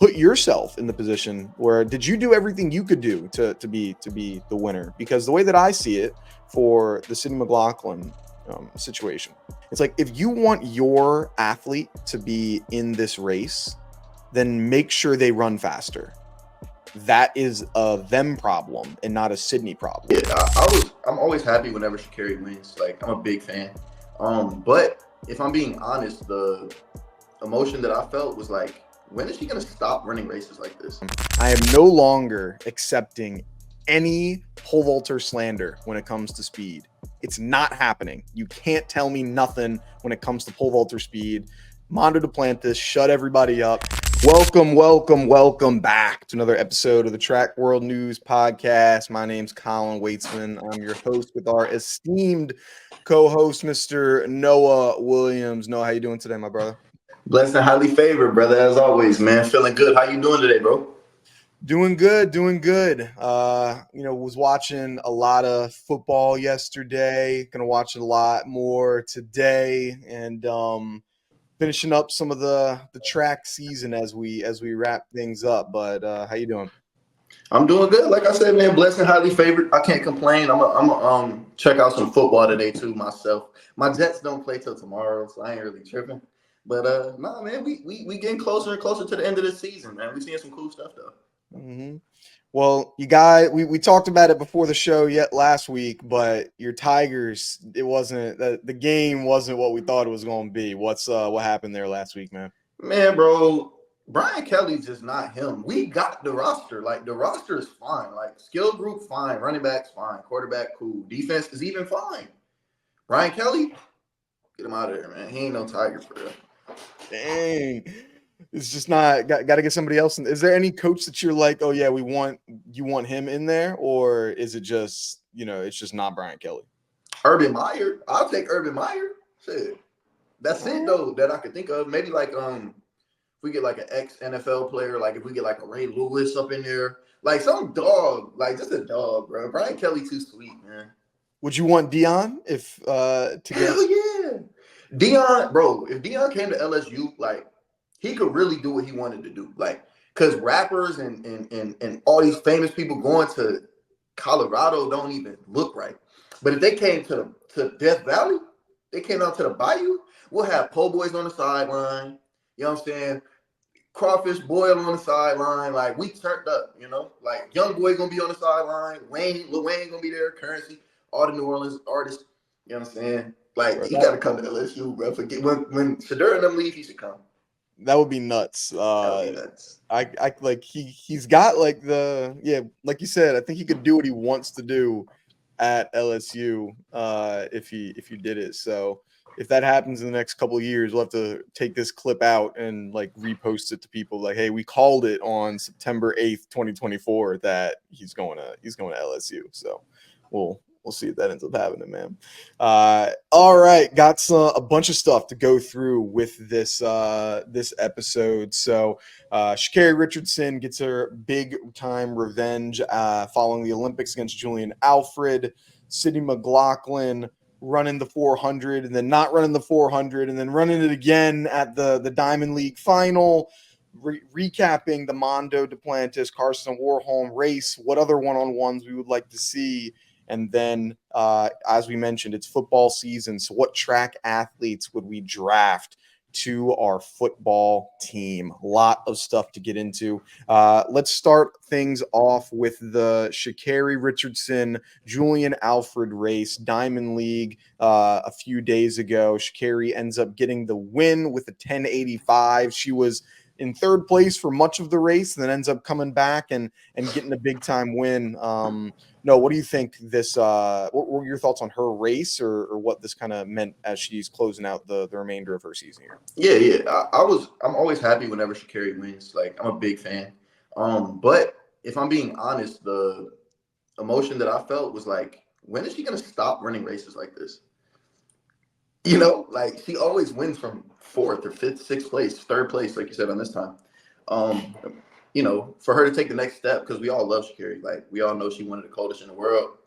put yourself in the position where did you do everything you could do to be the winner? Because the way that I see it for the Sidney McLaughlin situation, it's like if you want your athlete to be in this race, then make sure they run faster. That is a them problem and not a Sidney problem. Yeah, I'm always happy whenever Sha'Carri wins. Like, I'm a big fan. But if I'm being honest, the emotion that I felt was like, when is she gonna stop running races like this? I am no longer accepting any pole vaulter slander when it comes to speed. It's not happening. You can't tell me nothing when it comes to pole vaulter speed. Mondo Duplantis, shut everybody up. Welcome back to another episode of the Track World News Podcast. My name's Colin Waitsman. I'm your host with our esteemed co-host, Mr. Noah Williams. Noah, how you doing today, my brother? Blessed and highly favored, brother, as always, man. Feeling good. How you doing today, bro? Doing good. Was watching a lot of football yesterday. Gonna watch a lot more today, and finishing up some of the track season as we wrap things up. But how you doing? I'm doing good. Like I said, man, blessed and highly favored. I can't complain. I'm check out some football today too myself. My Jets don't play till tomorrow, so I ain't really tripping. But nah, man, we getting closer and closer to the end of the season, man. We seeing some cool stuff though. Mm-hmm. Well, you guys, we talked about it before the show yet last week, but your Tigers, it wasn't the game wasn't what we thought it was going to be. What happened there last week, man? Man, bro, Brian Kelly's just not him. We got the roster. Like, the roster is fine. Like, skill group fine, running backs fine, quarterback cool, defense is even fine. Brian Kelly, get him out of there, man. He ain't no Tiger for real. Dang. It's just not got to get somebody else in. Is there any coach that you're like, oh yeah, you want him in there, or is it just it's just not Brian Kelly? Urban Meyer, I'll take Urban Meyer. Shit, that's it though that I could think of. Maybe like if we get like an ex NFL player, like if we get like a Ray Lewis up in there, like some dog, like just a dog, bro. Brian Kelly too sweet, man. Would you want Dion if to get? Hell yeah, Dion, bro. If Dion came to LSU, like, he could really do what he wanted to do. Like, because rappers and all these famous people going to Colorado don't even look right. But if they came to Death Valley, they came out to the Bayou, we'll have po' boys on the sideline. You know what I'm saying? Crawfish boil on the sideline. Like, we turned up, Like, Young Boy gonna be on the sideline. Lil Wayne gonna be there. Currency. All the New Orleans artists. You know what I'm saying? Like, he got to come to LSU, bro. Forget when Shedeur and them leave, he should come. That would be nuts. That would be nuts. I like he's got like like you said, I think he could do what he wants to do at LSU if he did it. So if that happens in the next couple of years, we'll have to take this clip out and like repost it to people like, hey, we called it on September 8th, 2024 that he's going to LSU. So we'll see if that ends up happening, man. All right, got a bunch of stuff to go through with this episode. So Sha'Carri Richardson gets her big time revenge following the Olympics against Julien Alfred. Sidney McLaughlin running the 400 and then not running the 400 and then running it again at the Diamond League final. Recapping the Mondo Duplantis, Karsten Warholm race. What other one-on-ones we would like to see? And then, as we mentioned, it's football season. So what track athletes would we draft to our football team? A lot of stuff to get into. Let's start things off with the Sha'Carri Richardson, Julien Alfred race, Diamond League a few days ago. Sha'Carri ends up getting the win with a 10.85. She was in third place for much of the race, and then ends up coming back and getting a big time win. No, what do you think this? What were your thoughts on her race, or what this kind of meant as she's closing out the remainder of her season here? Yeah. I'm always happy whenever Sha'Carri wins. Like, I'm a big fan. But if I'm being honest, the emotion that I felt was like, when is she gonna stop running races like this? Like, she always wins from fourth or fifth, sixth place, third place, like you said on this time. For her to take the next step, because we all love Sha'Carri. Like, we all know she one of the coldest in the world.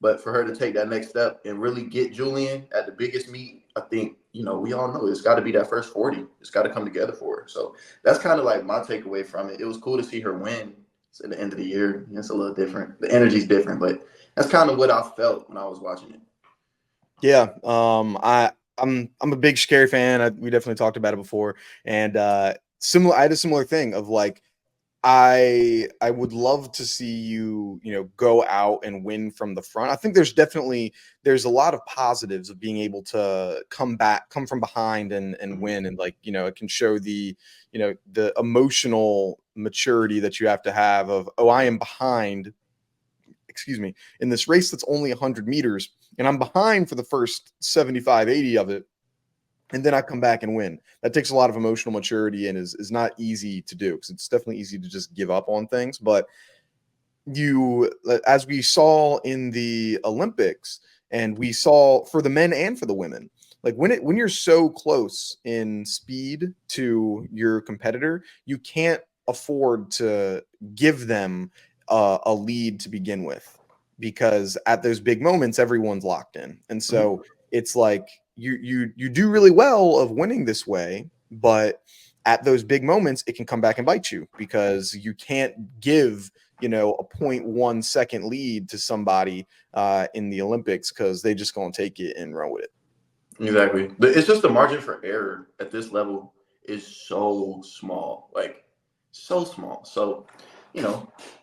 But for her to take that next step and really get Julien at the biggest meet, I think, we all know it's got to be that first 40. It's got to come together for her. So that's kind of like my takeaway from it. It was cool to see her win at the end of the year. It's a little different. The energy's different, but that's kind of what I felt when I was watching it. Yeah, I'm a big Sha'Carri fan. We definitely talked about it before, and similar. I had a similar thing of like I would love to see you go out and win from the front. I think there's a lot of positives of being able to come from behind and win, and like it can show the the emotional maturity that you have to have of, oh, I am behind, excuse me, in this race that's only 100 meters, and I'm behind for the first 75, 80 of it, and then I come back and win. That takes a lot of emotional maturity and is not easy to do, because it's definitely easy to just give up on things. But as we saw in the Olympics, and we saw for the men and for the women, like when you're so close in speed to your competitor, you can't afford to give them a lead to begin with, because at those big moments, everyone's locked in. And so it's like you do really well of winning this way, but at those big moments, it can come back and bite you, because you can't give a 0.1 second lead to somebody in the Olympics, because they just gonna take it and run with it. Exactly. It's just the margin for error at this level is so small, like so small. So,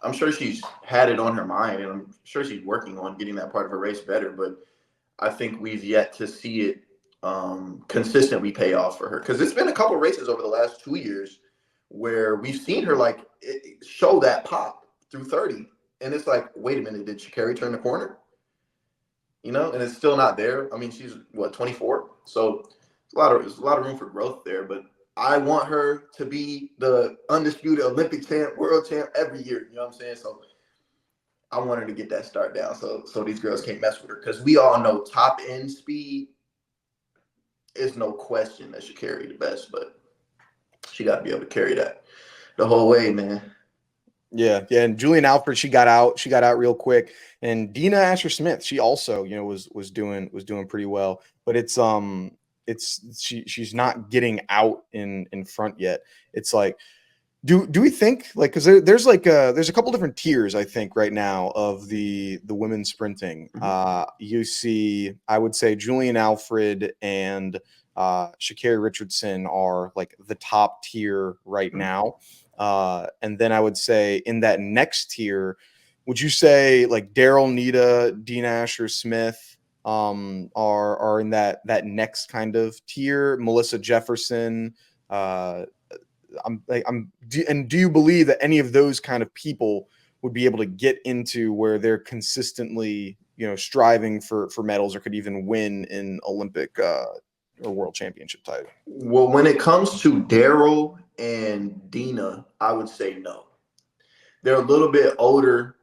I'm sure she's had it on her mind, and I'm sure she's working on getting that part of her race better. But I think we've yet to see it consistently pay off for her, because it's been a couple of races over the last 2 years where we've seen her show that pop through 30, and it's like, wait a minute, did Sha'Carri turn the corner? And it's still not there. I mean, she's 24, so there's a lot of room for growth there. But I want her to be the undisputed Olympic champ, world champ every year. You know what I'm saying? So I want her to get that start down, so these girls can't mess with her, because we all know top end speed is no question that she carry the best, but she got to be able to carry that the whole way, man. Yeah, and Julien Alfred, she got out real quick, and Dina Asher-Smith, she also was doing pretty well, but she's not getting out in front yet. It's like, do we think, like, because there's a couple different tiers, I think, right now of the women's sprinting. You see, I would say Julien Alfred and Sha'Carri Richardson are like the top tier right now. And then I would say in that next tier, would you say like Daryl, Nita, Dina Asher-Smith are in that next kind of tier? Melissa Jefferson, do you believe that any of those kind of people would be able to get into where they're consistently, striving for medals, or could even win in Olympic or world championship title? Well, when it comes to Daryl and Dina, I would say no. They're a little bit older,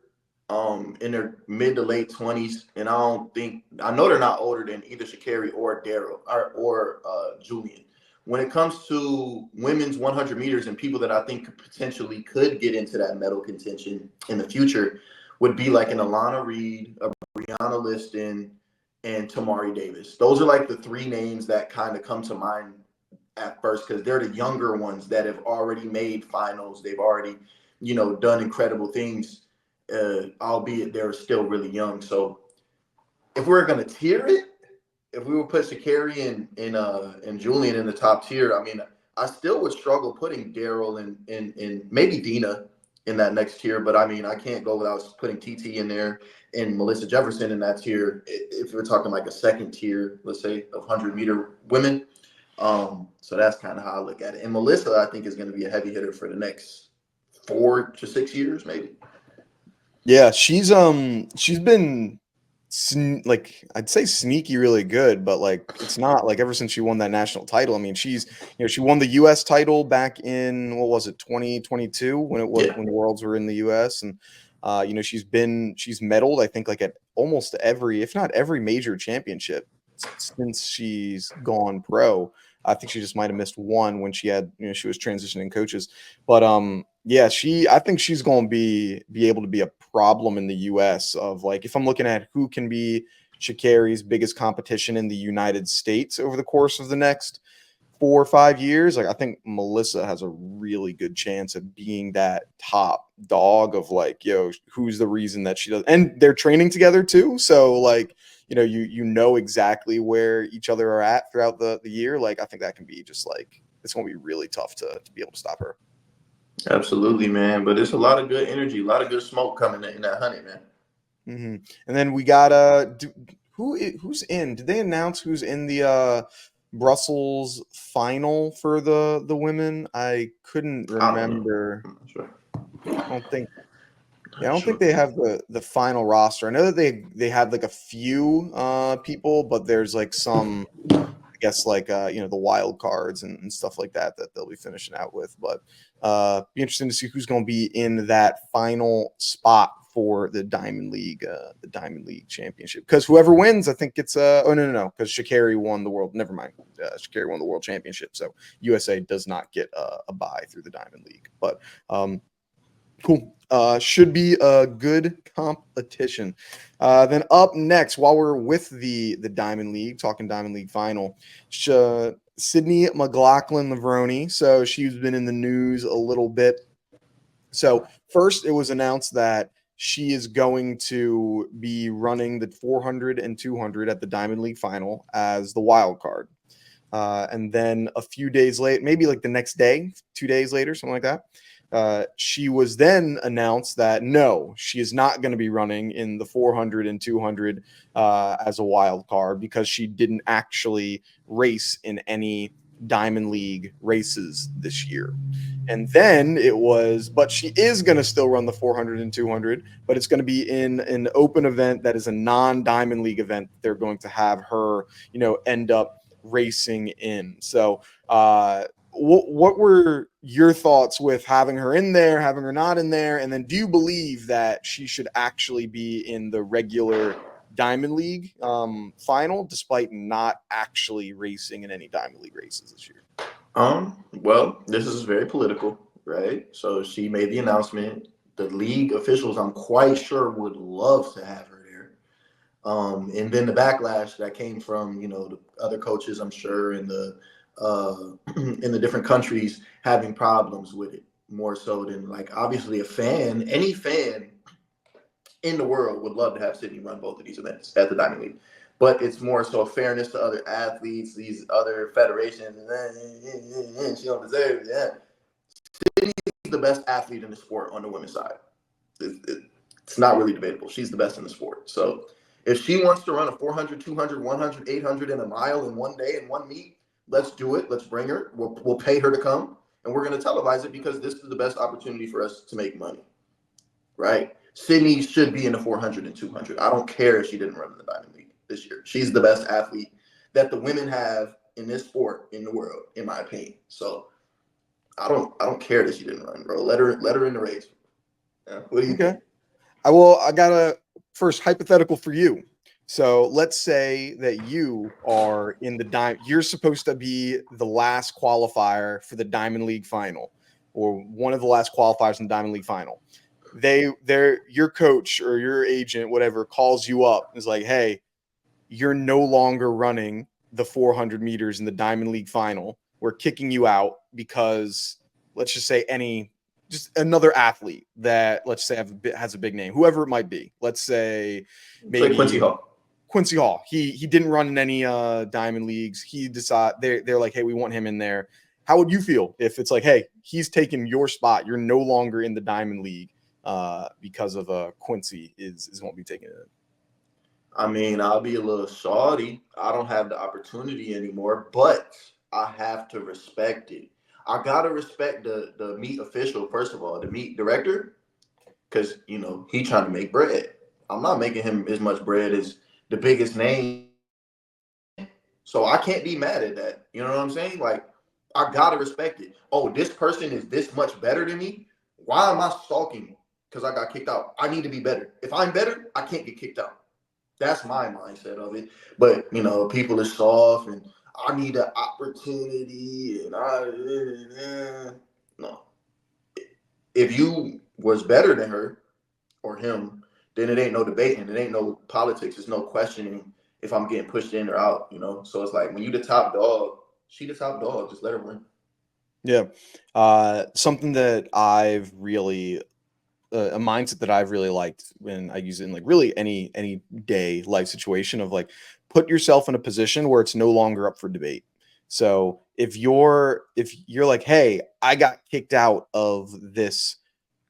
in their mid to late 20s, and I know they're not older than either Sha'Carri or Daryl or Julien. When it comes to women's 100 meters and people that I think potentially could get into that medal contention in the future would be like an Alana Reed, a Brianna Liston, and Tamari Davis. Those are like the three names that kind of come to mind at first, because they're the younger ones that have already made finals. They've already, done incredible things, albeit they're still really young. So if we're going to tier it, if we would put Sha'Carri and Julien in the top tier, I mean, I still would struggle putting Daryl and maybe Dina in that next tier. But I mean, I can't go without putting TT in there and Melissa Jefferson in that tier. If we're talking like a second tier, let's say, of 100-meter women. So that's kind of how I look at it. And Melissa, I think, is going to be a heavy hitter for the next 4 to 6 years, maybe. Yeah, she's been like, I'd say sneaky really good, but like it's not like ever since she won that national title. I mean, she won the US title back in, what was it, 2022 when the Worlds were in the US, and she's medaled, I think, like at almost every, if not every, major championship since she's gone pro. I think she just might have missed one when she had, she was transitioning coaches, but yeah, I think she's going to be able to be a problem in the US of like, if I'm looking at who can be Sha'Carri's biggest competition in the United States over the course of the next 4 or 5 years, like I think Melissa has a really good chance of being that top dog of like, yo, who's the reason that she does, and they're training together too. So like, you know exactly where each other are at throughout the year. Like I think that can be just like, it's gonna be really tough to be able to stop her. Absolutely, man. But it's a lot of good energy, a lot of good smoke coming in that honey, man. Mm-hmm. And then we got who's in? Did they announce who's in the Brussels final for the women? I couldn't I don't know. remember. I'm not sure. I don't think. Yeah, I Not don't think sure. they have the final roster. I know that they had like a few people, but there's like some, I guess, like the wild cards and stuff like that they'll be finishing out with. But be interesting to see who's going to be in that final spot for the Diamond League championship. Because whoever wins, I think it's no, because Sha'Carri won the world. Never mind, Sha'Carri won the world championship, so USA does not get a bye through the Diamond League. But cool. Should be a good competition. Then up next, while we're with the Diamond League, talking Diamond League final, Sydney McLaughlin-Levrone. So she's been in the news a little bit. So first, it was announced that she is going to be running the 400 and 200 at the Diamond League final as the wild card. And then a few days later, maybe like the next day, 2 days later, something like that, she was then announced that no, she is not going to be running in the 400 and 200 as a wild card because she didn't actually race in any Diamond League races this year. And then it was, but she is going to still run the 400 and 200, but it's going to be in an open event that is a non-Diamond League event. They're going to have her, end up racing in. So, what were your thoughts with having her in there, having her not in there? And then do you believe that she should actually be in the regular Diamond League final, despite not actually racing in any Diamond League races this year? Well, this is very political, right? So she made the announcement. The league officials, I'm quite sure, would love to have her there. And then the backlash that came from, the other coaches, I'm sure, in the different countries having problems with it more so than like obviously any fan in the world would love to have Sydney run both of these events at the Diamond League. But it's more so fairness to other athletes, these other federations. She don't deserve it. Yeah. Sydney's the best athlete in the sport on the women's side. It's not really debatable. She's the best in the sport. So if she wants to run a 400, 200, 100, 800 and a mile in one day in one meet, let's do it. Let's bring her. We'll pay her to come. And we're going to televise it because this is the best opportunity for us to make money. Right? Sydney should be in the 400 and 200. I don't care if she didn't run in the Diamond League this year. She's the best athlete that the women have in this sport in the world, in my opinion. So I don't care that she didn't run, bro. Let her in the race. Yeah. What do you think? I got a first hypothetical for you. So let's say that you are in the you're supposed to be the last qualifier for the Diamond League final, or one of the last qualifiers in the Diamond League final. Your coach or your agent, whatever, calls you up and is like, hey, you're no longer running the 400 meters in the Diamond League final. We're kicking you out because, let's just say, just another athlete that, let's say, has a big name, whoever it might be. Let's say maybe Quincy Hall. Quincy Hall. He didn't run in any Diamond Leagues. He decided they're like, hey, we want him in there. How would you feel if it's like, hey, he's taking your spot? You're no longer in the Diamond League because of Quincy won't be taking it. I mean, I'll be a little salty. I don't have the opportunity anymore, but I have to respect it. I gotta respect the meet official, first of all, the meet director, because he trying to make bread. I'm not making him as much bread as the biggest name, so I can't be mad at that. You know what I'm saying? Like, I gotta respect it. Oh, this person is this much better than me. Why am I stalking because I got kicked out? I need to be better. If I'm better, I can't get kicked out. That's my mindset of it. But people are soft and I need an opportunity and no. If you was better than her, or him, then it ain't no debating. It ain't no politics. It's no questioning if I'm getting pushed in or out, you know? So it's like, when you the top dog, she the top dog. Just let her win. Yeah. Something that I've really a mindset that I've really liked when I use it in like really any day life situation of like put yourself in a position where it's no longer up for debate. So if you're like, hey, I got kicked out of this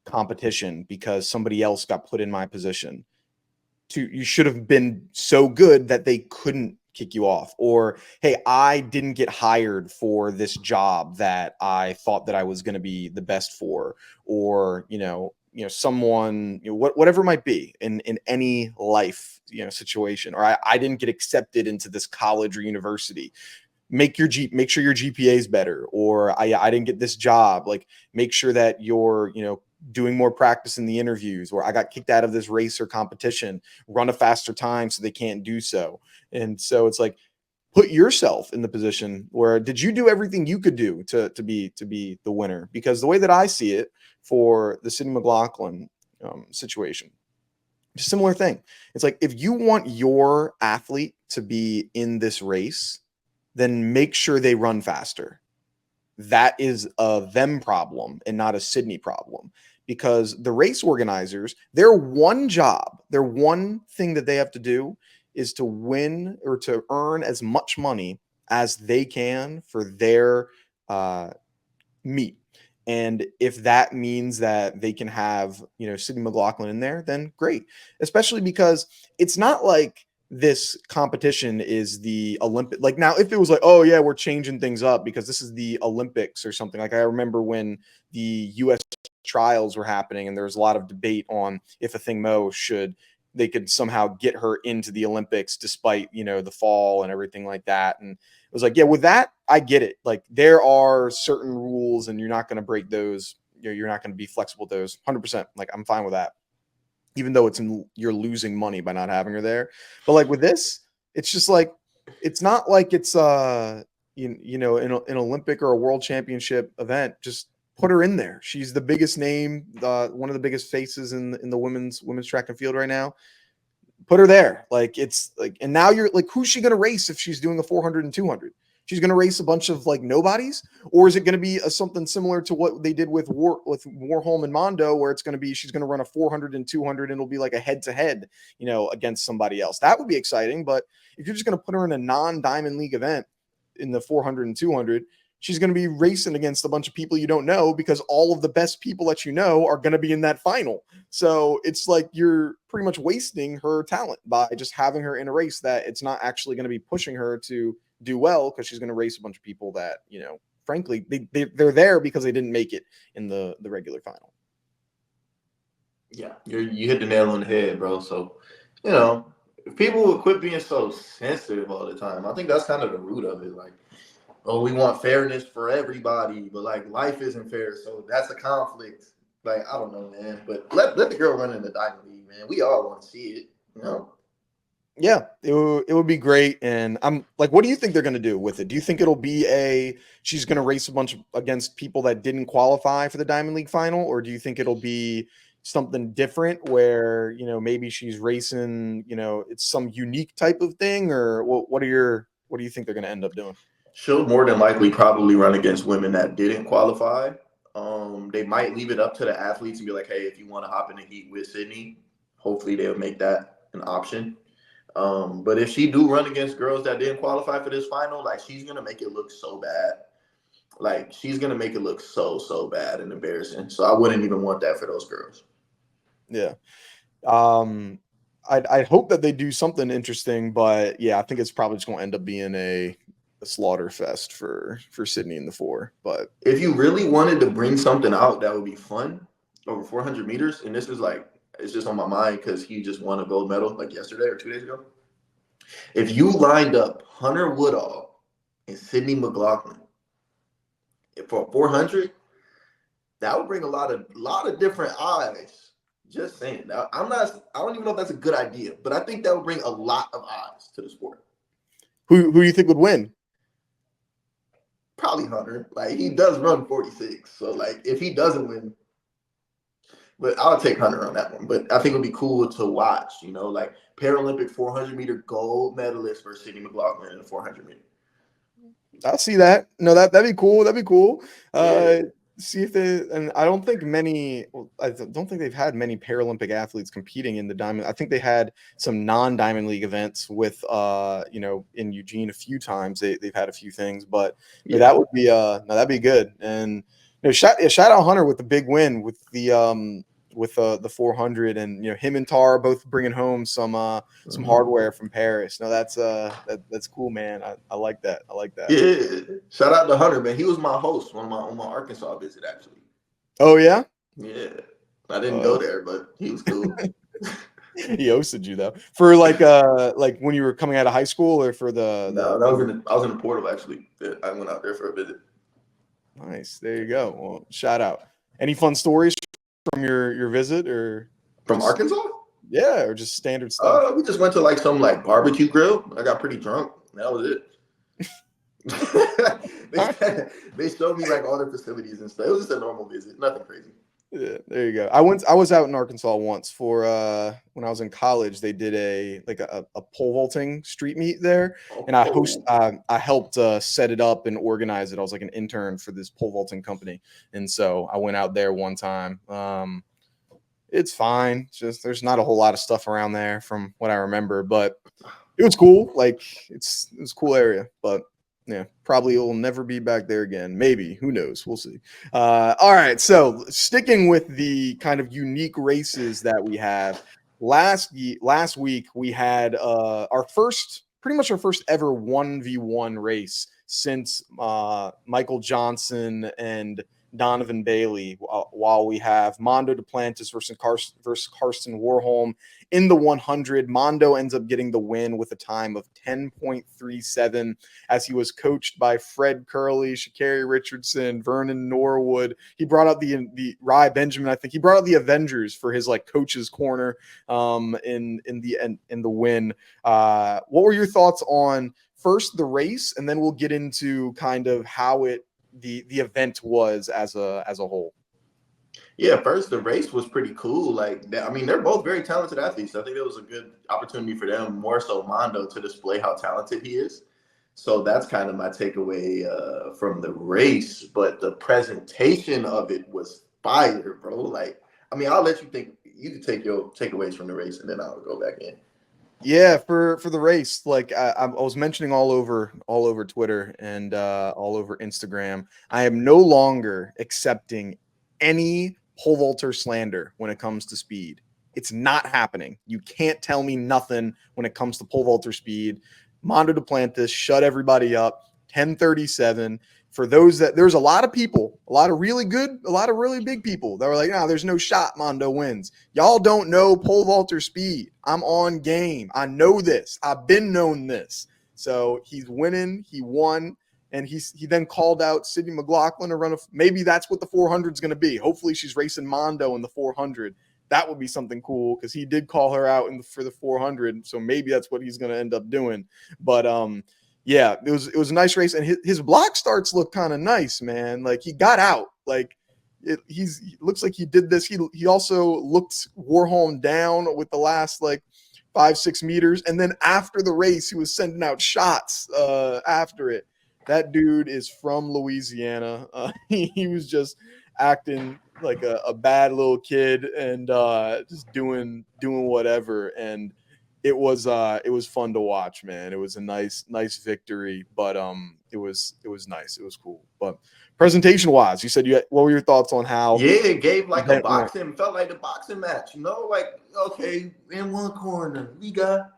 competition because somebody else got put in my position, you should have been so good that they couldn't kick you off. Or hey, I didn't get hired for this job that I thought that I was going to be the best for. Or someone, whatever it might be in any life situation. Or I didn't get accepted into this college or university. Make sure your GPA is better. Or I didn't get this job. Like, make sure that you're doing more practice in the interviews. Or I got kicked out of this race or competition. Run a faster time so they can't do so. And so it's like, put yourself in the position where did you do everything you could do to be the winner? Because the way that I see it for the Sydney McLaughlin situation, a similar thing. It's like, if you want your athlete to be in this race, then make sure they run faster. That is a them problem and not a Sydney problem, because the race organizers, their one thing that they have to do is to win or to earn as much money as they can for their meet. And if that means that they can have, Sydney McLaughlin in there, then great. Especially because it's not like this competition is the Olympic. Like, now, if it was like, oh yeah, we're changing things up because this is the Olympics or something. Like, I remember when the US trials were happening and there was a lot of debate on if Athing Mu they could somehow get her into the Olympics despite, the fall and everything like that. And it was like, yeah, with that, I get it. Like, there are certain rules and you're not going to break those. You're not going to be flexible with those 100%. Like, I'm fine with that, even though you're losing money by not having her there. But like with this, it's just like, it's not like it's an Olympic or a world championship event. Just put her in there. She's the biggest name, one of the biggest faces in the women's track and field right now. Put her there. Like, it's like, and now you're like, who's she going to race if she's doing a 400 and 200? She's going to race a bunch of like nobodies, or is it going to be something similar to what they did with Warholm and Mondo, where it's going to be she's going to run a 400 and 200, and it'll be like a head to head, against somebody else. That would be exciting. But if you're just going to put her in a non-Diamond League event in the 400 and 200, she's going to be racing against a bunch of people you don't know, because all of the best people that are going to be in that final. So it's like you're pretty much wasting her talent by just having her in a race that it's not actually going to be pushing her to do well, because she's going to race a bunch of people that, frankly, they're there because they didn't make it in the regular final. Yeah, you hit the nail on the head, bro. So, if people would quit being so sensitive all the time, I think that's kind of the root of it. Like, oh, we want fairness for everybody, but like, life isn't fair, so that's a conflict. Like, I don't know, man. But let the girl run in the Diamond League, man. We all want to see it, Yeah, it would be great. And I'm like, what do you think they're going to do with it? Do you think it'll be she's going to race a bunch against people that didn't qualify for the Diamond League final? Or do you think it'll be something different where, maybe she's racing, it's some unique type of thing? Or what do you think they're going to end up doing? She'll more than likely probably run against women that didn't qualify. They might leave it up to the athletes and be like, hey, if you want to hop in the heat with Sydney, hopefully they'll make that an option. But if she do run against girls that didn't qualify for this final, like, she's gonna make it look so bad. Like, she's gonna make it look so bad and embarrassing. So I wouldn't even want that for those girls. Yeah. I hope that they do something interesting, but yeah, I think it's probably just going to end up being a slaughter fest for Sydney in the 4. But if you really wanted to bring something out that would be fun over 400 meters, and this is like, it's just on my mind because he just won a gold medal like yesterday or 2 days ago. If you lined up Hunter Woodall and Sydney McLaughlin for 400, that would bring a lot of different eyes. Just saying. I don't even know if that's a good idea, but I think that would bring a lot of eyes to the sport. Who do you think would win? Probably Hunter. Like, he does run 46. So like, if he doesn't win, But I'll take Hunter on that one. But I think it'll be cool to watch, like Paralympic 400-meter gold medalist versus Sydney McLaughlin in the 400-meter. I'll see that. No, that'd be cool. That'd be cool. Yeah. See if they, and I don't think many. I don't think they've had many Paralympic athletes competing in the diamond. I think they had some non-diamond league events with, in Eugene a few times. They've had a few things, but that would be no, that'd be good. And shout out Hunter with the big win with the 400, and him and Tar both bringing home some hardware from Paris. No, that's cool, man. I like that. I like that. Yeah, shout out to Hunter, man. He was my host on my Arkansas visit, actually. Oh yeah. Yeah, I didn't go there, but he was cool. He hosted you though for like when you were coming out of high school, or for the no, I was in the portal actually. I went out there for a visit. Nice. There you go. Well, shout out. Any fun stories from your visit, or from Arkansas? Yeah, or just standard stuff. We just went to like some like barbecue grill. I got pretty drunk. That was it. They showed me like all the facilities and stuff. It was just a normal visit, nothing crazy. Yeah, there you go. I was out in Arkansas once for when I was in college. They did a pole vaulting street meet there, and I helped set it up and organize it. I was like an intern for this pole vaulting company, and so I went out there one time. It's fine. It's just there's not a whole lot of stuff around there from what I remember, but it was cool. Like it was a cool area, but yeah, probably will never be back there again. Maybe, who knows? We'll see. All right, so sticking with the kind of unique races that we have, last week we had our first ever 1v1 race since Michael Johnson and Donovan Bailey, while we have Mondo Duplantis versus Karsten Warholm in the 100. Mondo ends up getting the win with a time of 10.37 as he was coached by Fred Curley, Sha'Carri Richardson, Vernon Norwood. He brought out the Rye Benjamin. I think he brought out the Avengers for his like coach's corner in the win. What were your thoughts on first the race, and then we'll get into kind of how the event was as a whole? Yeah, first the race was pretty cool. Like, I mean, they're both very talented athletes. I think it was a good opportunity for them, more so Mondo, to display how talented he is. So that's kind of my takeaway from the race. But the presentation of it was fire, bro. Like, I mean, I'll let you think. You can take your takeaways from the race, and then I'll go back in. Yeah, for the race, like I was mentioning all over Twitter and all over Instagram, I am no longer accepting any pole vaulter slander when it comes to speed. It's not happening. You can't tell me nothing when it comes to pole vaulter speed. Mondo Duplantis shut everybody up. 10:37. For those that there's a lot of people, a lot of really big people that were like, no, there's no shot Mondo wins. Y'all don't know pole vaulter speed. I'm on game. I know this. I've been known this. So he's winning. He won. And he then called out Sydney McLaughlin to run maybe that's what the 400 is going to be. Hopefully she's racing Mondo in the 400. That would be something cool because he did call her out for the 400. So maybe that's what he's going to end up doing. But yeah, it was a nice race, and his block starts look kind of nice, man. Like he got out, like he looks like he did this. He also looked Warholm down with the last like 5-6 meters, and then after the race, he was sending out shots after it. That dude is from Louisiana. He was just acting like a bad little kid and just doing whatever. And it was fun to watch, man. It was a nice victory, but it was nice. It was cool. But presentation wise, you said what were your thoughts on how? Yeah, it gave like a boxing, felt like the boxing match, like, okay, in one corner we got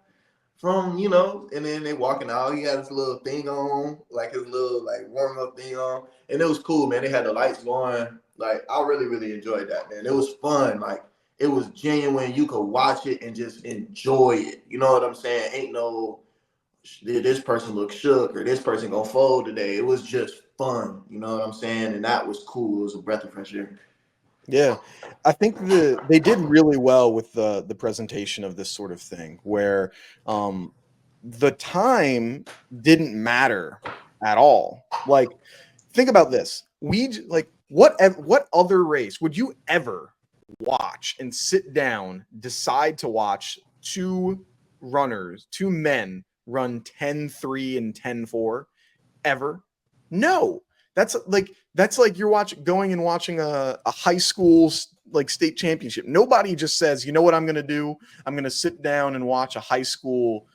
from, and then they walking out. He had his little thing on, like his little like warm up thing on, and it was cool, man. They had the lights going. Like, I really, really enjoyed that, man. It was fun. Like, it was genuine. You could watch it and just enjoy it. You know what I'm saying? Ain't no, did this person look shook or this person gonna fold today. It was just fun. You know what I'm saying? And that was cool. It was a breath of fresh air. Yeah, I think they did really well with the presentation of this sort of thing, where the time didn't matter at all. Like, think about this. What other race would you ever watch and sit down, decide to watch two men run 10-3 and 10-4 ever? No. That's like you're going and watching a high school like state championship. Nobody just says, you know what I'm going to do? I'm going to sit down and watch a high school,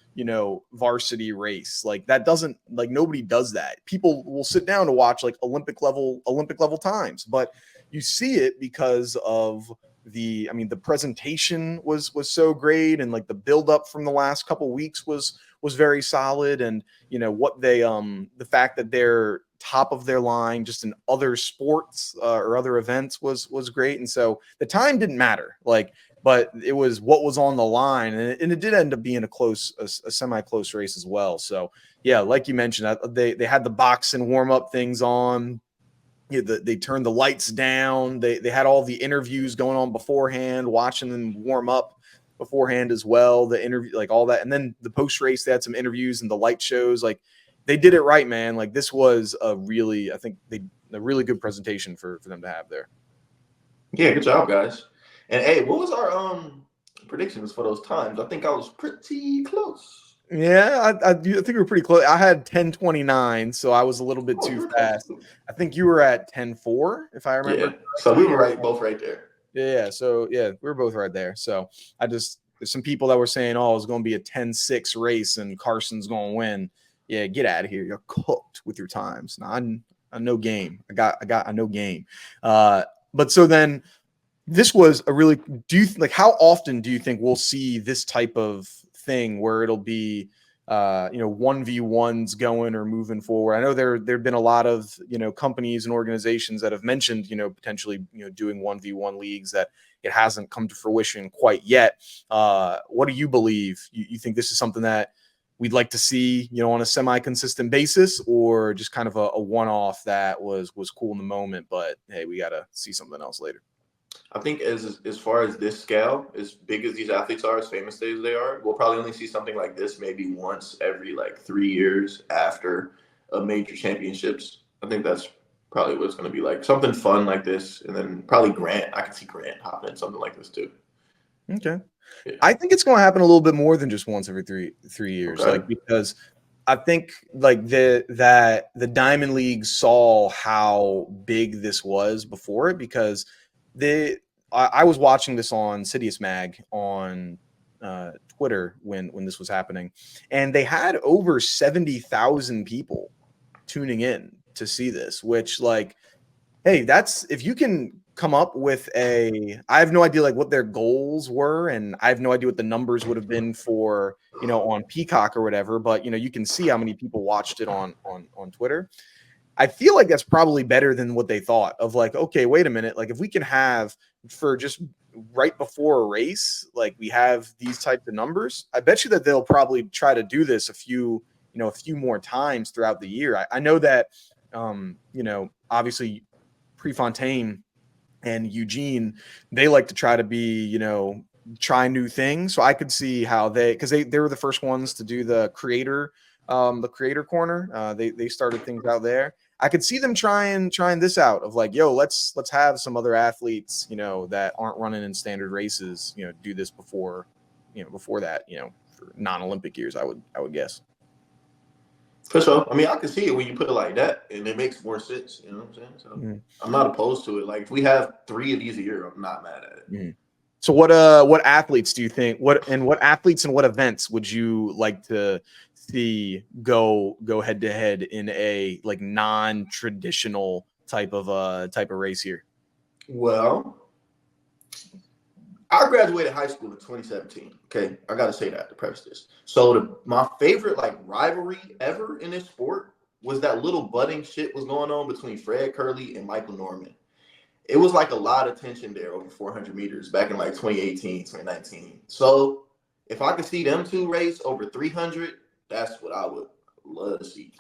varsity race. Like that doesn't, like, nobody does that. People will sit down to watch like Olympic level times, but you see it because of the presentation was so great, and like the build up from the last couple weeks was very solid, and what they the fact that they're top of their line just in other sports or other events was great. And so the time didn't matter, but it was what was on the line, and it did end up being a semi-close race as well. So yeah, like you mentioned, they had the boxing warm-up things on. They turned the lights down. They had all the interviews going on beforehand, watching them warm up beforehand as well. The interview, like all that, and then the post race, they had some interviews and the light shows. Like they did it right, man. Like this was a really good presentation for them to have there. Yeah, good job, guys. And hey, what was our predictions for those times? I think I was pretty close. Yeah, I think we were pretty close. I had 10:29, so I was a little bit too fast. I think you were at 10:04, if I remember. Yeah, so we were both right there. Yeah, so yeah, we were both right there. So there's some people that were saying, oh, it's going to be a 10-6 race and Carson's going to win. Yeah, get out of here. You're cooked with your times. Now, I no game. I no game. But so then this was a really, how often do you think we'll see this type of thing where it'll be 1v1s going or moving forward? I know there've been a lot of companies and organizations that have mentioned potentially doing 1v1 leagues, that it hasn't come to fruition quite yet. What do you believe? You think this is something that we'd like to see on a semi-consistent basis, or just kind of a one-off that was cool in the moment, but hey, we got to see something else later? I think as far as this scale, as big as these athletes are, as famous as they are, we'll probably only see something like this maybe once every 3 years after a major championships. I think that's probably what it's going to be like. Something fun like this, and then probably Grant. I can see Grant hopping in something like this too. Okay. Yeah. I think it's going to happen a little bit more than just once every three years, okay. Because I think the Diamond League saw how big this was before it, because I was watching this on Sidious Mag on Twitter when this was happening, and they had over 70,000 people tuning in to see this, which hey, that's, if you can come up with I have no idea what their goals were, and I have no idea what the numbers would have been for on Peacock or whatever, but you can see how many people watched it on Twitter. I feel like that's probably better than what they thought of, okay, wait a minute. If we can have, for just right before a race, we have these types of numbers, I bet you that they'll probably try to do this a few more times throughout the year. I know that, obviously Prefontaine and Eugene, they like to try to be, try new things. So I could see how because they were the first ones to do the creator corner. They started things out there. I could see them trying this out of let's have some other athletes, that aren't running in standard races, do this before that, for non-Olympic years, I would guess. For sure. I mean, I can see it when you put it like that, and it makes more sense. You know what I'm saying? So I'm not opposed to it. If we have 3 of these a year, I'm not mad at it. So what athletes do you think, what athletes and what events would you like to see go head to head in a non-traditional type of race here? Well, I graduated high school in 2017. Okay, I got to say that to preface this. So my favorite rivalry ever in this sport was that little budding shit was going on between Fred Curley and Michael Norman. It was a lot of tension there over 400 meters back in 2018, 2019. So if I could see them two race over 300, that's what I would love to see.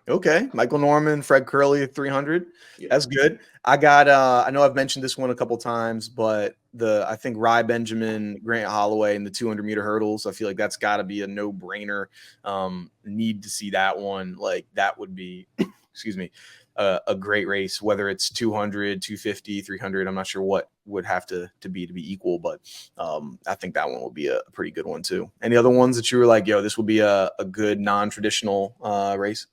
Okay, Michael Norman, Fred Curley at 300. Yeah. That's good. I got I know I've mentioned this one a couple times, but I think Rye Benjamin, Grant Holloway, and the 200-meter hurdles, I feel like that's got to be a no-brainer. Need to see that one. That would be excuse me, a great race, whether it's 200, 250, 300. I'm not sure what would have to be equal. But I think that one will be a pretty good one too. Any other ones that you were like, yo, this will be a good non-traditional race?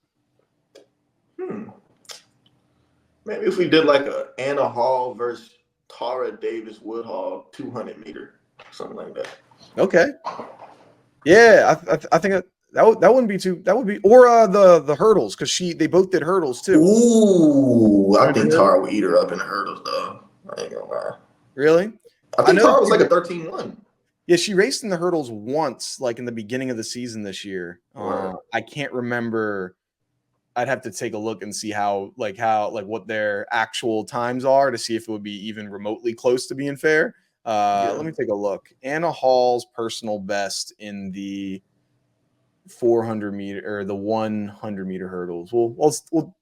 Maybe if we did like a Anna Hall versus Tara Davis Woodhall 200 meter, something like that. Okay. Yeah, I think that wouldn't be too. That would be or the hurdles because they both did hurdles too. Ooh, I think Tara would eat her up in the hurdles though. I ain't gonna lie. Really? I think Tara was like a 13-1. Yeah, she raced in the hurdles once, like in the beginning of the season this year. I can't remember. I'd have to take a look and see how what their actual times are to see if it would be even remotely close to being fair. Let me take a look. Anna Hall's personal best in the 400 meter or the 100 meter hurdles. We'll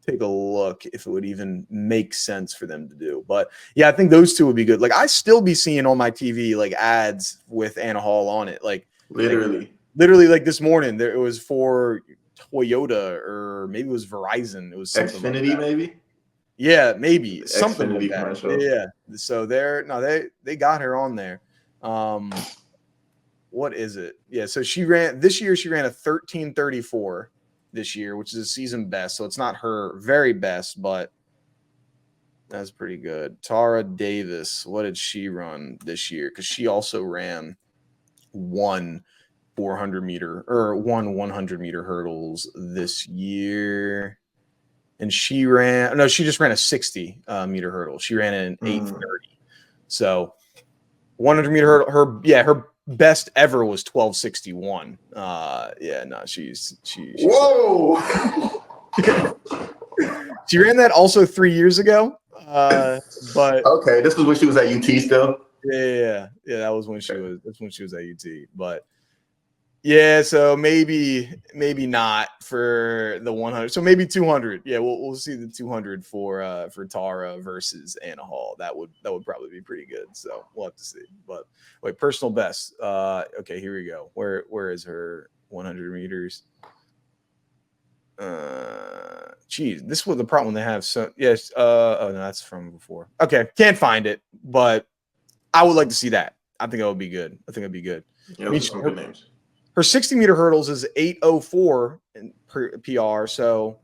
take a look if it would even make sense for them to do. But yeah, I think those two would be good. Like I still be seeing on my TV like ads with Anna Hall on it. Like literally like this morning there it was for Toyota or maybe it was Verizon. It was Xfinity like maybe. Yeah, maybe something Xfinity like that. commercial. Yeah. So they got her on there. What is it? Yeah. So she ran a 13:34 this year, which is a season best. So it's not her very best, but that's pretty good. Tara Davis, what did she run this year? Because she also ran one 100 meter hurdles this year. And she just ran a 60 meter hurdle. She ran an 8:30. So 100 meter hurdle, her best ever was 12:61. She's whoa. She ran that also 3 years ago. But okay, this was when she was at UT still. Yeah, that was when she was at UT. But yeah, so maybe not for the 100. So maybe 200. Yeah, we'll see the 200 for Tara versus Anna Hall. That would probably be pretty good. So we'll have to see. But wait, personal best. Okay, here we go. Where is her 100 meters? This was the problem they have. So yes. Oh no, that's from before. Okay, can't find it, but I would like to see that. I think that would be good. Yeah, some good names. Her 60 meter hurdles is 8:04 per PR, so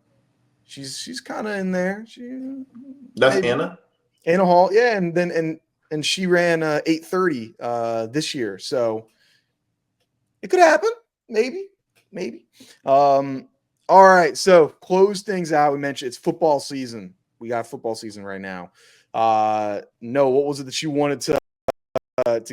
she's kind of in there. That's Anna Hall, yeah, and she ran 8:30 this year, so it could happen, maybe. All right, so close things out. We mentioned it's football season. We got football season right now. No, what was it that you wanted to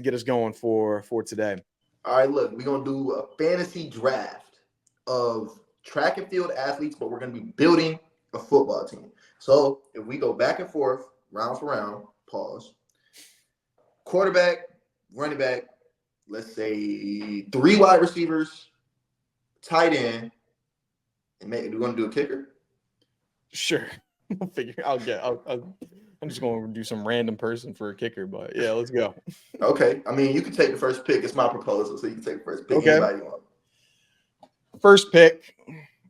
get us going for today? All right, look, we're going to do a fantasy draft of track and field athletes, but we're going to be building a football team. So if we go back and forth, round for round, pause. Quarterback, running back, let's say 3 wide receivers, tight end, and we're going to do a kicker? Sure. I'm just going to do some random person for a kicker, but yeah, let's go. Okay. I mean, you can take the first pick. It's my proposal, so you can take the first pick. Okay. Anybody you want. First pick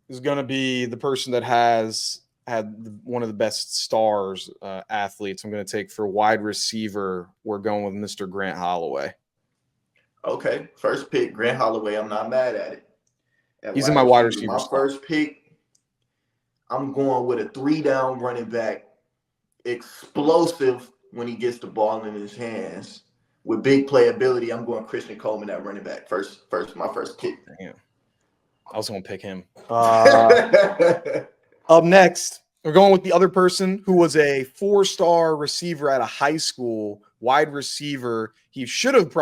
is going to be the person that has had one of the best stars athletes. I'm going to take for wide receiver. We're going with Mr. Grant Holloway. Okay. First pick, Grant Holloway. I'm not mad at it. He's in my wide receiver. My first pick, I'm going with a 3-down running back. Explosive when he gets the ball in his hands with big playability. I'm going Christian Coleman at running back. My first pick. Damn. I was going to pick him. Up next, we're going with the other person who was a 4-star receiver at a high school, wide receiver. He should have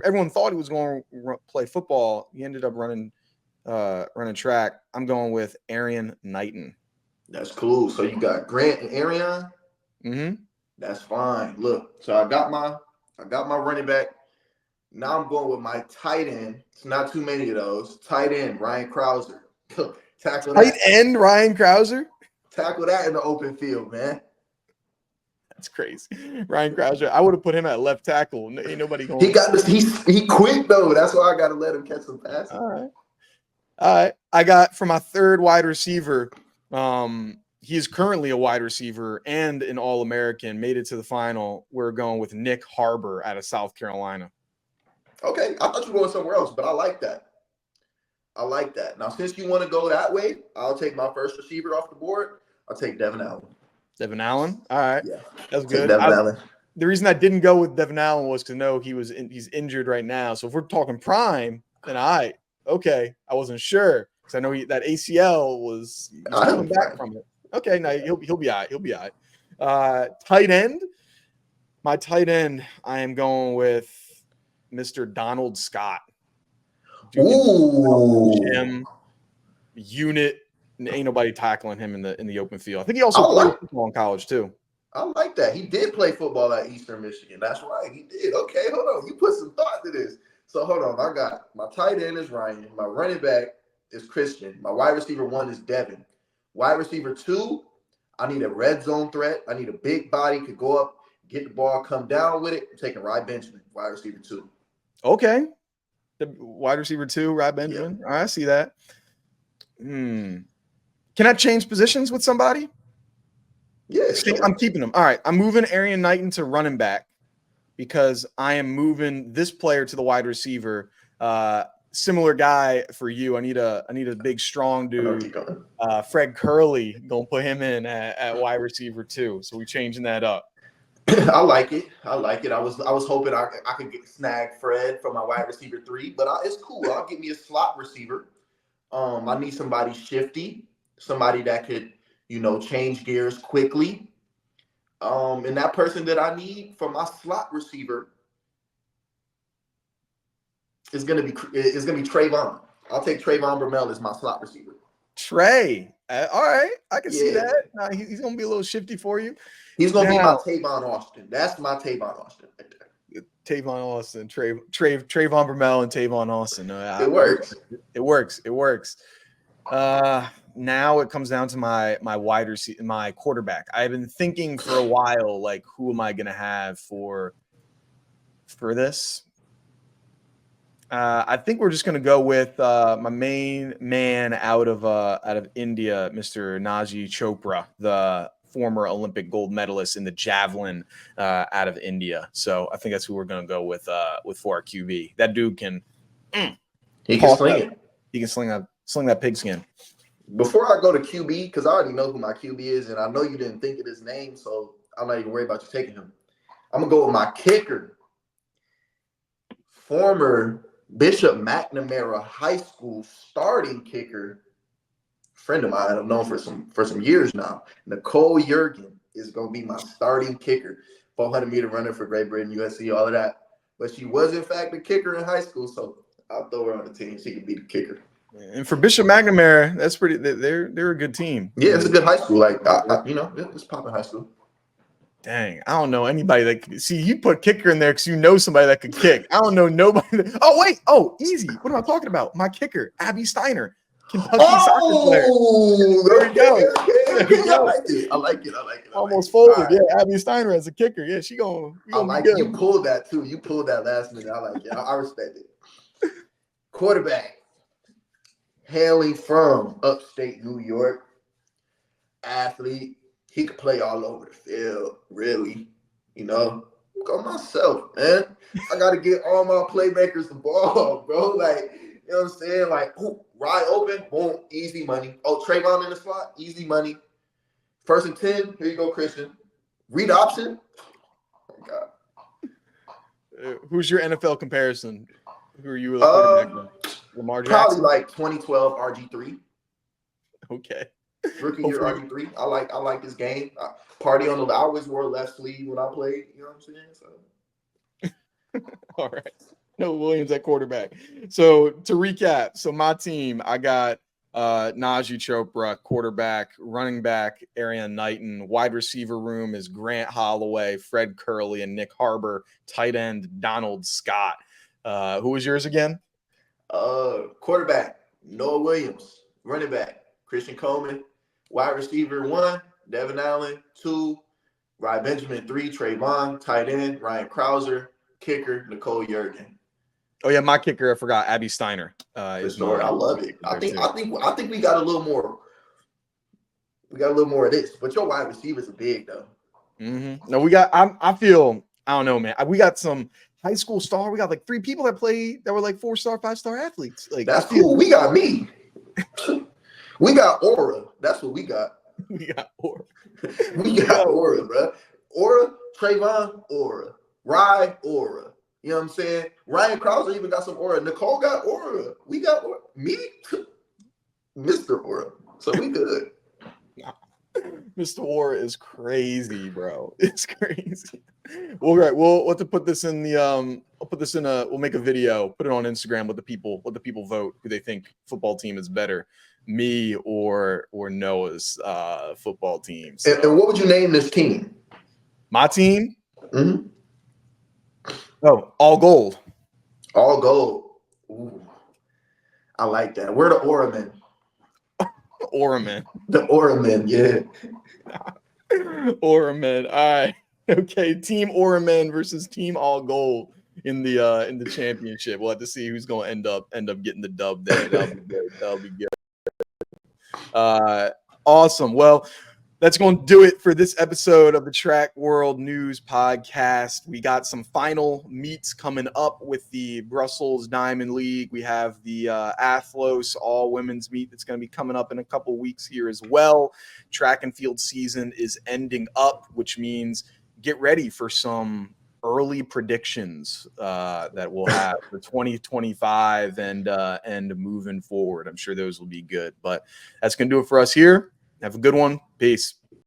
everyone thought he was going to play football. He ended up running track. I'm going with Arian Knighton. That's cool. So you got Grant and Arian? Mm-hmm. That's fine. Look, so I got my running back. Now I'm going with my tight end. It's not too many of those. Tight end, Ryan Krauser. Tackle that. Tight end, Ryan Krauser? Tackle that in the open field, man. That's crazy. Ryan Krauser. I would have put him at left tackle. Ain't nobody going. He got this. He quick though. That's why I got to let him catch some passes. All right. I got for my third wide receiver. He's currently a wide receiver and an All-American, made it to the final. We're going with Nick Harbor out of South Carolina. Okay, I thought you were going somewhere else, but I like that. I like that. Now, since you want to go that way, I'll take my first receiver off the board. I'll take Devin Allen. Devin Allen? All right. Yeah. That's good. Devin Allen. The reason I didn't go with Devin Allen was because he's injured right now. So if we're talking prime, then okay. I wasn't sure because I know that ACL was coming back from it. Okay, now he'll be all right. He'll be all right. Tight end. My tight end, I am going with Mr. Donald Scott. Ooh. Unit. Ain't nobody tackling him in the open field. I think he also played football in college too. I like that. He did play football at Eastern Michigan. That's right. He did. Okay, hold on. You put some thought to this. So hold on. I got my tight end is Ryan. My running back is Christian. My wide receiver 1 is Devin. Wide receiver 2, I need a red zone threat. I need a big body, could go up, get the ball, come down with it. I'm taking Rye Benjamin, wide receiver 2. Okay. The wide receiver 2, Rye Benjamin. Yep. All right, I see that. Can I change positions with somebody? Yeah, sure. I'm keeping him. All right, I'm moving Arian Knighton to running back because I am moving this player to the wide receiver. Similar guy for you. I need a big, strong dude. Fred Curley, gonna put him in at wide receiver 2. So we changing that up. I like it. I was hoping I could snag Fred for my wide receiver 3, but it's cool. I'll get me a slot receiver. I need somebody shifty, somebody that could, change gears quickly. And that person that I need for my slot receiver is gonna be Trayvon. I'll take Trayvon Bromell as my slot receiver. Trey, all right, I can see that. He's gonna be a little shifty for you. He's gonna be my Tavon Austin. That's my Tavon Austin right there. Tavon Austin, Trayvon Bromell, and Tavon Austin. It works. It works. Now it comes down to my wide receiver, my quarterback. I've been thinking for a while, like, who am I gonna have for this? I think we're just gonna go with my main man out of India, Mr. Naji Chopra, the former Olympic gold medalist in the javelin out of India. So I think that's who we're gonna go with for our QB. That dude can he can sling it. He can sling that pigskin. Before I go to QB, because I already know who my QB is, and I know you didn't think of his name, so I'm not even worried about you taking him. I'm gonna go with my kicker, former Bishop McNamara High School starting kicker, friend of mine I've known for some years now. Nicole Yergin is gonna be my starting kicker, 400-meter runner for Great Britain, USC, all of that. But she was in fact a kicker in high school, so I'll throw her on the team. She can be the kicker. And for Bishop McNamara, that's pretty. They're a good team. Yeah, it's a good high school. Like it's popping high school. Dang, I don't know anybody that could see. You put kicker in there because you know somebody that could kick. I don't know nobody. Easy. What am I talking about? My kicker, Abby Steiner, Kentucky soccer player. There we go. I like it. Almost folded. Right. Yeah, Abby Steiner as a kicker. Yeah, she gonna be good. You pulled that too. You pulled that last minute. I like it. I respect it. Quarterback, hailing from upstate New York, athlete. He could play all over the field, really. Go myself, man. I got to get all my playmakers the ball, bro. Like, you know what I'm saying? Like, ride open, boom, easy money. Oh, Trayvon in the slot, easy money. 1st and 10, here you go, Christian. Read option. Oh, my God. Who's your NFL comparison? Who are you? Lamar Jackson? Probably like 2012 RG3. Okay. Rookie year RG3. I like this game. I always wore left sleeve when I played. You know what I'm saying? So. All right. No Williams at quarterback. So to recap, my team, I got Naji Chopra, quarterback, running back, Arian Knighton, wide receiver room is Grant Holloway, Fred Curley, and Nick Harbor, tight end, Donald Scott. Who was yours again? Quarterback, Noah Williams, running back, Christian Coleman, wide receiver 1, Devin Allen, 2, Rye Benjamin, 3, Trayvon, tight end, Ryan Krauser, kicker, Nicole Yergin. Oh yeah, my kicker, I forgot, Abby Steiner. For sure, I love it. I think we got a little more We got a little more of this. But your wide receivers are big though. Mm-hmm. No, we got. I feel. I don't know, man. We got some high school star. We got like 3 people that were like 4-star, 5-star athletes. Like that's cool. We got me. We got aura. That's what we got. We got aura. We got aura, bro. Aura, Trayvon, aura. Rye, aura. You know what I'm saying? Ryan Krauser even got some aura. Nicole got aura. We got aura. Me, Mr. Aura. So we good. Mr. Aura is crazy, bro. It's crazy. Well, right. We'll have to put this in the I'll put this in we'll make a video, put it on Instagram, let the people vote who they think football team is better, me or Noah's football team. So. And what would you name this team? My team? Mm-hmm. Oh, all gold. All gold. Ooh. I like that. We're the Aura Men. Aura Men. The Aura Men, yeah. Aura Men. All right. Okay. Team Aura Men versus Team All Gold in the championship. We'll have to see who's going to end up getting the dub there. That'll be good. That'll be good. Awesome. Well, that's going to do it for this episode of the Track World News Podcast. We got some final meets coming up with the Brussels Diamond League. We have the Athlos all women's meet that's going to be coming up in a couple weeks here as well. Track and field season is ending up, which means get ready for some early predictions that we'll have for 2025 and moving forward. I'm sure those will be good, but that's going to do it for us here. Have a good one. Peace.